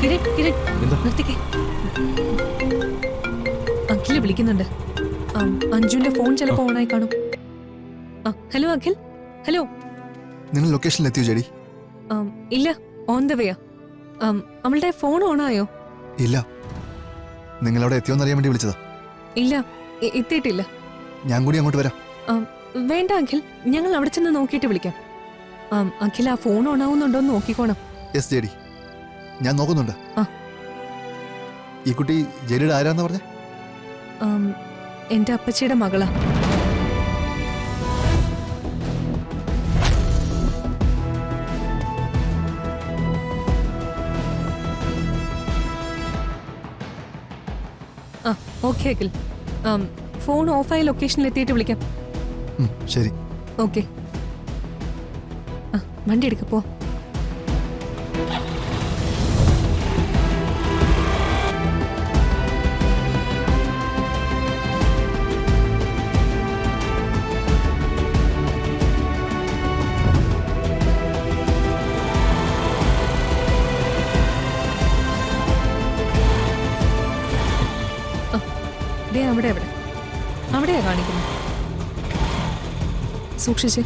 കിരൺ കിരൺ നിർത്തിക്കേ. അഖില് വിളിക്കുന്നുണ്ട്. അഞ്ജുവിന്റെ ഫോൺ ചിലപ്പോ ഓണായി കാണും. ഹലോ അഖിൽ. ഹലോ. നിങ്ങൾ ലൊക്കേഷനിൽ എത്തിയോ ജെഡി? ഇല്ല, ഓൺ ദ വേയാ. അവളുടെ ഫോൺ ഓണായോ? ഇല്ല. നിങ്ങൾ അവിടെ എത്തിയോന്ന് അറിയാൻ വേണ്ടി വിളിച്ചതാ. ഇല്ല, എത്തിയിട്ടില്ല. ഞാൻ കൂടി അങ്ങോട്ട് വരാം. വേണ്ട അഖിൽ, ഞങ്ങൾ അവിടെ ചെന്ന് നോക്കിയിട്ട് വിളിക്കാം. അഖിൽ ആ ഫോൺ ഓണാവുന്നുണ്ടോ എന്ന് നോക്കിക്കോണം. യെസ് ജെഡി, ഞാൻ നോക്കുന്നുണ്ട്. ഈ കുട്ടി ജെഡിയുടെ ആരാന്ന് പറഞ്ഞ? എന്റെ അപ്പച്ചിയുടെ മകളാ. ഓക്കെ അഖിൽ, ഫോൺ ഓഫായ ലൊക്കേഷനിൽ എത്തിയിട്ട് വിളിക്കാം. ശരി. ഓക്കെ, വണ്ടി എടുക്ക പോ. അവിടെ അവിടെ അവിടെയാ കാണിക്കുന്നത്. സൂക്ഷിച്ച്.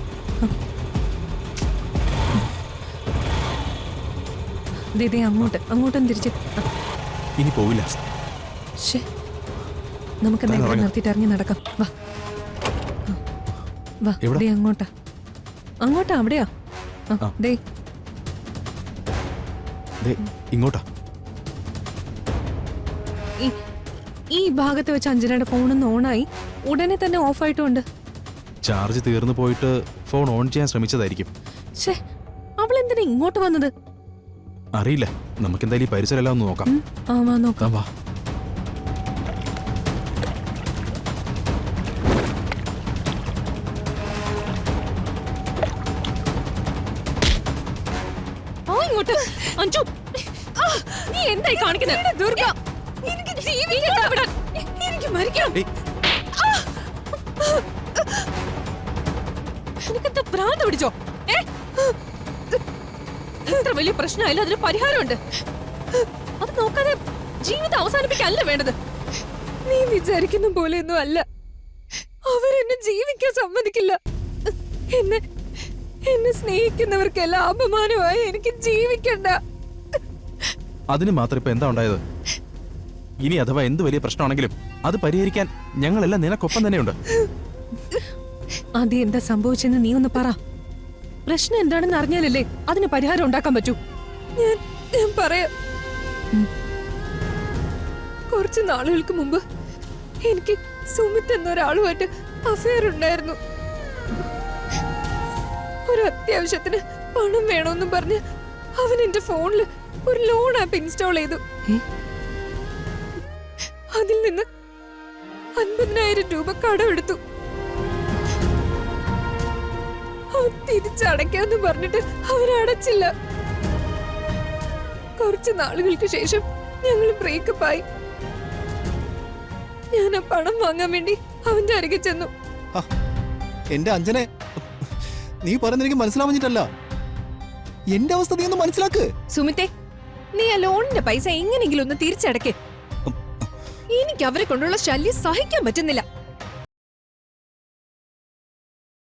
ദേ അങ്ങോട്ടും തിരിച്ച്. ഇനി പോവില്ല. നമുക്ക് എന്തെങ്കിലും നിർത്തിയിട്ട് ഇറങ്ങി നടക്കാം. വാ വാ. ദേ അങ്ങോട്ടാ അവിടെയാ. ദേ ഇങ്ങോട്ടാ. ഈ ഭാഗത്ത് വെച്ച് അഞ്ജനയുടെ ഫോണൊന്ന് ഓണായി, ഉടനെ തന്നെ ഓഫായിട്ടുമുണ്ട്. ചാർജ് തീർന്നു പോയിട്ട് ഫോൺ ഓൺ ചെയ്യാൻ ശ്രമിച്ചതായിരിക്കും. അവളെന്തിനാ ഇങ്ങോട്ട് വന്നത്? അറിയില്ല. നമുക്ക് എന്തായാലും ഈ പരിസരമെല്ലാം ഒന്ന് നോക്കാം. നോക്കാം. വാ. ഇങ്ങോട്ട്. അഞ്ജു, നീ എന്തായി കാണിക്കുന്നത്? ദുർഗ, എനിക്ക് ജീവിക്കണം, എനിക്ക് മരിക്കണം. നിനക്കെന്താ ഭ്രാന്ത് പിടിച്ചോ? എത്ര വലിയ പ്രശ്നമായാലും അതിന് പരിഹാരമുണ്ട്. അത് നോക്കാതെ ജീവിതം അവസാനിപ്പിക്കല്ല വേണ്ടത്. നീ വിചാരിക്കുന്ന പോലെയൊന്നും അല്ല. അവരെന്നെ ജീവിക്കാൻ സമ്മതിക്കില്ല. എന്നെ സ്നേഹിക്കുന്നവർക്കെല്ലാം അപമാനമായി എനിക്ക് ജീവിക്കണ്ട. അതിന് മാത്രം ഇപ്പൊ എന്താ ഉണ്ടായത്? ഇനി അഥവാ എന്ത് വലിയ പ്രശ്നമാണെങ്കിലും അത് പരിഹരിക്കാൻ ഞങ്ങളെല്ലാം നിനക്കൊപ്പം തന്നെയുണ്ട്. ആദ്യം എന്താ സംഭവിച്ചെന്ന് നീ ഒന്ന് പറ. പ്രശ്നം എന്താണെന്ന് അറിഞ്ഞാലല്ലേ അതിന് പരിഹാരം ഉണ്ടാക്കാൻ പറ്റൂ. ഞാൻ പറയാം. കുറച്ച് നാളുകൾക്ക് മുമ്പ് എനിക്ക് സുമിത് എന്നൊരാളുമായിട്ട് അഫയർ ഉണ്ടായിരുന്നു. ഒരു അത്യാവശ്യത്തിന് പണം വേണമെന്നും പറഞ്ഞ് അവൻ എന്റെ ഫോണിൽ ഒരു ലോൺ ആപ്പ് ഇൻസ്റ്റാൾ ചെയ്തു. അതിൽ നിന്ന് 50,000 രൂപ കടമെടുത്തു. അവൻ തിരിച്ചടയ്ക്കാന്ന് പറഞ്ഞിട്ട് അവരടച്ചില്ല. കുറച്ച് നാളുകൾക്ക് ശേഷം ഞങ്ങൾ ബ്രേക്കപ്പ് ആയി. ഞാൻ ആ പണം വാങ്ങാൻ വേണ്ടി അവന്റെ അരികെ ചെന്നു. എന്റെ അഞ്ജനെ, നീ പറയുന്നത് എനിക്ക് മനസ്സിലാവുന്നിട്ടല്ല. എന്റെ അവസ്ഥ നീ ഒന്ന് മനസ്സിലാക്ക്. സുമിത്തെ, നീ ആ ലോണിന്റെ പൈസ എങ്ങനെയെങ്കിലും ഒന്ന് തിരിച്ചടക്കേ. എനിക്ക് അവരെ കൊണ്ടുള്ള ശല്യം സഹിക്കാൻ പറ്റുന്നില്ല.